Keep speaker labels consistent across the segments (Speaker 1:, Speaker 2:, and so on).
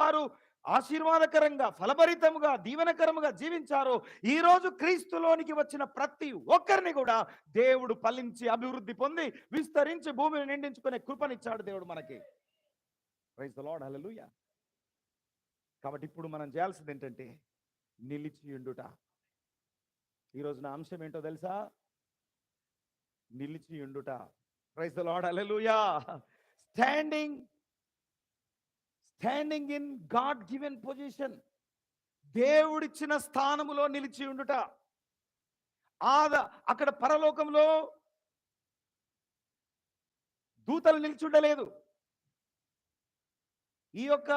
Speaker 1: వారు ఆశీర్వాదకరంగా, ఫలభరితముగా, దీవెనకరముగా జీవించారో, ఈరోజు క్రీస్తులోనికి వచ్చిన ప్రతి ఒక్కరిని కూడా దేవుడు ఫలించి అభివృద్ధి పొంది విస్తరించి భూమిని నిండించుకునే కృపనిచ్చాడు దేవుడు మనకి. ప్రైజ్ ది లార్డ్, హల్లెలూయా. కాబట్టి ఇప్పుడు మనం చేయాల్సింది ఏంటంటే నిలిచియుండుట. ఈరోజు నా అంశం ఏంటో తెలుసా? నిలిచియుండుట. Praise the Lord, hallelujah. Standing in God given position. దేవుడిచ్చిన స్థానములో నిలిచి ఉండుట. అక్కడ పరలోకంలో దూతలు నిలిచుండలేదు. ఈ యొక్క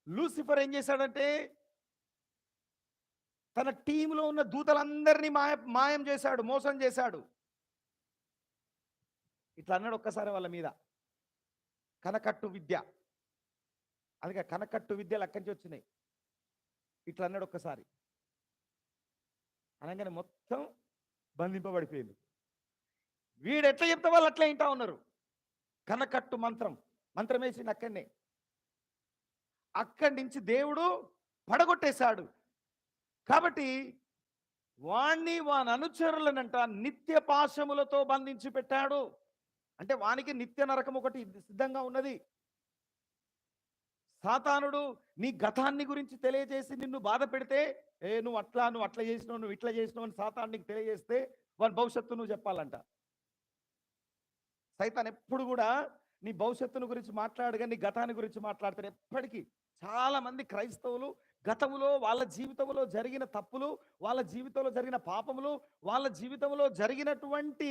Speaker 1: లూసిఫర్ ఏం చేశాడంటే తన టీంలో ఉన్న దూతలందరినీ మాయం చేశాడు, మోసం చేశాడు. ఇట్లా అన్నాడు ఒక్కసారి వాళ్ళ మీద, కనకట్టు విద్య. అందుకే కనకట్టు విద్యలు అక్కడి నుంచి వచ్చినాయి. ఇట్లా అన్నాడు ఒక్కసారి, అనగానే మొత్తం బంధింపబడిపోయింది. వీడు ఎట్లా చెప్తే వాళ్ళు అట్లా వింటా ఉన్నారు. కనకట్టు మంత్రం వేసింది అక్కడనే. అక్కడి నుంచి దేవుడు పడగొట్టేశాడు. కాబట్టి వాణ్ణి వాని అనుచరులనంట నిత్య పాశములతో బంధించి పెట్టాడు. అంటే వానికి నిత్య నరకం ఒకటి సిద్ధంగా ఉన్నది. సాతానుడు నీ గతాన్ని గురించి తెలియజేసి నిన్ను బాధ పెడితే, నువ్వు అట్లా చేసినావు, నువ్వు ఇట్లా చేసినావు అని సాతాను నీకు తెలియజేస్తే వాని భవిష్యత్తు నువ్వు చెప్పాలంట. సైతాన్ ఎప్పుడు కూడా నీ భవిష్యత్తును గురించి మాట్లాడగా నీ గతాన్ని గురించి మాట్లాడతారు ఎప్పటికీ. చాలా మంది క్రైస్తవులు గతంలో వాళ్ళ జీవితంలో జరిగిన తప్పులు, వాళ్ళ జీవితంలో జరిగిన పాపములు, వాళ్ళ జీవితంలో జరిగినటువంటి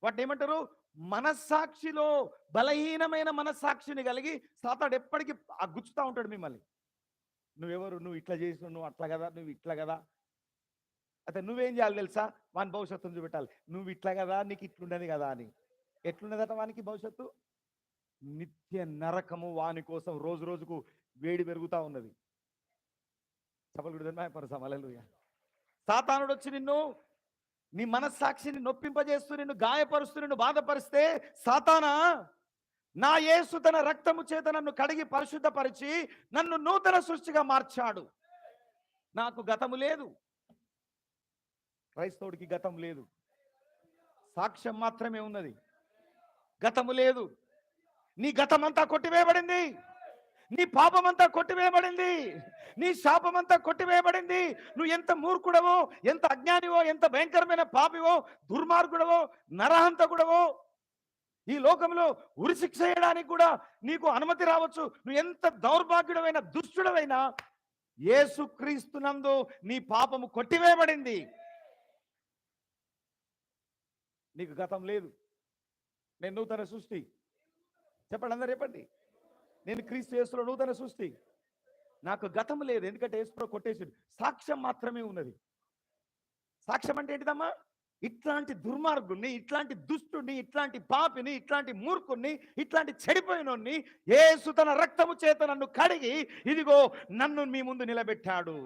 Speaker 1: వాటిని ఏమంటారు, మనస్సాక్షిలో బలహీనమైన మనస్సాక్షిని కలిగి సాతాడు ఎప్పటికీ గుచ్చుతూ ఉంటాడు మిమ్మల్ని. నువ్వెవరు, నువ్వు ఇట్లా చేసినావు, నువ్వు అట్లా కదా, నువ్వు ఇట్లా కదా. అయితే నువ్వేం చేయాలి తెలుసా? వాని భవిష్యత్తును చూపెట్టాలి. నువ్వు ఇట్లా కదా, నీకు ఇట్లుండదు కదా అని. ఎట్లున్నదట వానికి భవిష్యత్తు? నిత్య నరకము వాని కోసం రోజు రోజుకు వేడి పెరుగుతూ ఉన్నది. హల్లెలూయా. సాతానుడు వచ్చి నిన్ను, నీ మనస్సాక్షిని నొప్పింపజేస్తూ నిన్ను గాయపరుస్తూ నిన్ను బాధపరిస్తే, సాతానా, నా యేసు తన రక్తము చేత నన్ను కడిగి పరిశుద్ధపరిచి నన్ను నూతన సృష్టిగా మార్చాడు. నాకు గతము లేదు. క్రైస్తవుడికి గతం లేదు, సాక్ష్యం మాత్రమే ఉన్నది. గతము లేదు. నీ గతమంతా కొట్టివేయబడింది, నీ పాపమంతా కొట్టివేయబడింది, నీ శాపమంతా కొట్టివేయబడింది. నువ్వు ఎంత మూర్ఖుడవో, ఎంత అజ్ఞానివో, ఎంత భయంకరమైన పాపివో, దుర్మార్గుడవో, నరహంతకుడవో, ఈ లోకంలో ఉరిశిక్ష చేయడానికి కూడా నీకు అనుమతి రావచ్చు. నువ్వు ఎంత దౌర్భాగ్యుడమైన దుష్టుడవైనా యేసుక్రీస్తునందు నీ పాపము కొట్టివేయబడింది. నీకు గతం లేదు. నేను నూతన సృష్టి. చెప్పండి, అందరూ చెప్పండి. నేను క్రీస్తు యేసులో నూతన సృష్టి. నాకు గతం లేదు, ఎందుకంటే యేసులో కొట్టేసాడు. సాక్ష్యం మాత్రమే ఉన్నది. సాక్ష్యం అంటే ఏంటిదమ్మా? ఇట్లాంటి దుర్మార్గుణ్ణి, ఇట్లాంటి దుష్టుని, ఇట్లాంటి పాపిని, ఇట్లాంటి మూర్ఖుణ్ణి, ఇట్లాంటి చెడిపోయినోన్ని యేసు తన రక్తము చేత నన్ను కడిగి ఇదిగో నన్ను మీ ముందు నిలబెట్టాడు.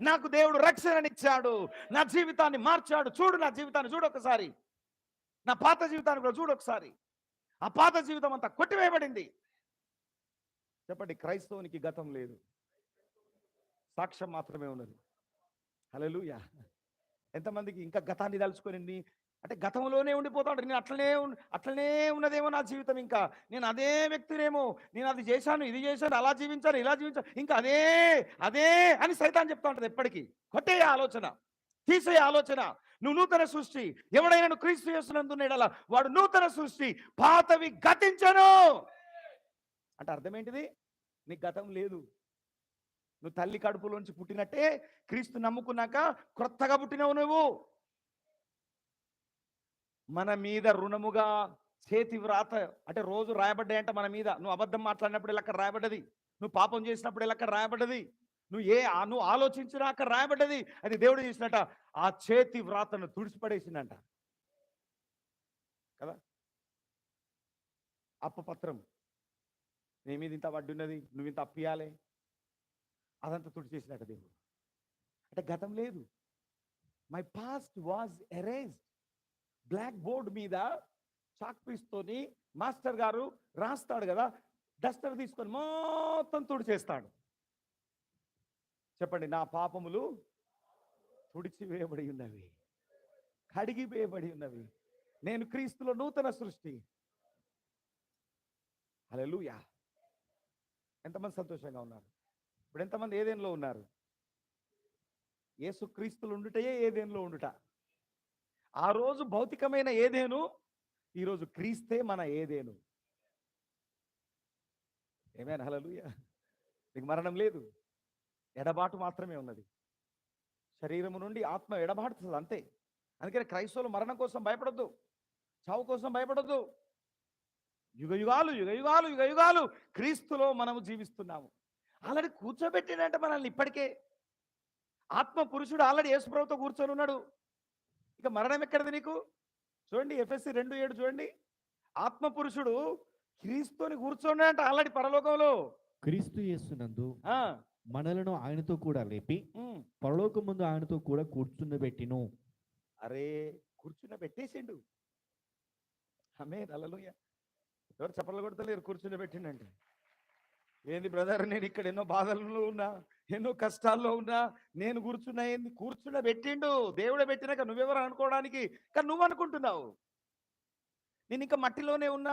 Speaker 1: నాకు దేవుడు రక్షణనిచ్చాడు, నా జీవితాన్ని మార్చాడు. చూడు, నా జీవితాన్ని చూడు ఒకసారి, నా పాత జీవితాన్ని కూడా చూడు ఒకసారి. ఆ పాత జీవితం అంతా కొట్టివేయబడింది. చెప్పండి, క్రైస్తవునికి గతం లేదు, సాక్ష్యం మాత్రమే ఉన్నది. హల్లెలూయా. ఎంతమందికి ఇంకా గతాన్ని తలుచుకొని అంటే గతంలోనే ఉండిపోతాడు. నేను అట్లనే ఉన్నదేమో నా జీవితం, ఇంకా నేను అదే వ్యక్తినేమో, నేను అది చేశాను, ఇది చేశాను, అలా జీవించాను, ఇలా జీవించాను, ఇంకా అదే అని సైతాన్ చెప్తా ఉంటుంది ఎప్పటికీ. కొట్టే ఆలోచన, తీసే ఆలోచన. నువ్వు నూతన సృష్టి. ఎవడైనా నువ్వు క్రీస్తు యేసునందున్నాడలా వాడు నూతన సృష్టి, పాతవి గతించను. అంటే అర్థం ఏంటిది? నీకు గతం లేదు. నువ్వు తల్లి కడుపులోంచి పుట్టినట్టే క్రీస్తు నమ్ముకున్నాక క్రొత్తగా పుట్టినవు నువ్వు. మన మీద రుణముగా చేతి వ్రాత అంటే రోజు రాయబడ్డాయంట మన మీద. నువ్వు అబద్ధం మాట్లాడినప్పుడు ఇలా అక్కడ రాయబడ్డది, నువ్వు పాపం చేసినప్పుడు ఇలా అక్కడ రాయబడ్డది, నువ్వు ఆలోచించినా అక్కడ రాయబడ్డది. అది దేవుడు చేసినట్ట ఆ చేతి వ్రాతను తుడిచిపడేసిందంట కదా. అప్పపత్రం, నీ మీద ఇంత వడ్డీ ఉన్నది, నువ్వు ఇంత అప్పియాలి, అదంతా తుడిచేసినట్ట దేవుడు. అంటే గతం లేదు. My past was erased. Black board మీద చాక్ పీస్తోని మాస్టర్ గారు రాస్తాడు కదా, డస్టర్ తీసుకొని మొత్తం తుడిచేస్తాడు. చెప్పండి, నా పాపములు తుడిచివేయబడి ఉన్నవి, కడిగివేయబడి ఉన్నవి. నేను క్రీస్తులో నూతన సృష్టి. హల్లెలూయా. ఎంతమంది సంతోషంగా ఉన్నారు? ఇప్పుడు ఎంతమంది ఏదేన్లో ఉన్నారు? యేసు క్రీస్తులు ఉండుటయే ఏదేన్లో ఉండుట. ఆ రోజు భౌతికమైన ఏదేను, ఈరోజు క్రీస్తే మన ఏదేను. ఏమైనా హల్లెలూయా. నీకు మరణం లేదు, ఎడబాటు మాత్రమే ఉన్నది. శరీరము నుండి ఆత్మ ఎడబాటుతుంది అంతే. అందుకని క్రైస్తవులు మరణం కోసం భయపడొద్దు, చావు కోసం భయపడొద్దు. యుగ యుగాలు యుగ యుగాలు యుగ యుగాలు క్రీస్తులో మనము జీవిస్తున్నాము. ఆల్రెడీ కూర్చోబెట్టినంటే మనల్ని ఇప్పటికే. ఆత్మ పురుషుడు ఆల్రెడీ యేసుప్రభుతో కూర్చొని ఉన్నాడు. ఇక మరణం ఎక్కడిది నీకు? చూడండి, ఎఫెసీ 2:7 చూడండి. ఆత్మ పురుషుడు క్రీస్తుని కూర్చోండి ఆల్రెడీ పరలోకంలో.
Speaker 2: క్రీస్తు యేసునందు
Speaker 1: ఆ
Speaker 2: మనలను ఆయనతో కూడా లేపి
Speaker 1: ఉమ్.
Speaker 2: పరలోకం ముందు ఆయనతో కూడా కూర్చుండబెట్టిను.
Speaker 1: అరే, కూర్చుని పెట్టేసిండు. ఆమేన్, హల్లెలూయా. ఎవరు చప్పట్లు కొడతలేరు కూర్చుని పెట్టిండంటే? ఏంది బ్రదర్, నేను ఇక్కడ ఎన్నో బాధల్లో ఉన్నా, ఎన్నో కష్టాల్లో ఉన్నా, నేను కూర్చున్నా ఏంది? కూర్చున్న పెట్టిండు. దేవుడే పెట్టినాక నువ్వెవరు అనుకోవడానికి? కానీ నువ్వు అనుకుంటున్నావు నేను ఇంకా మట్టిలోనే ఉన్నా.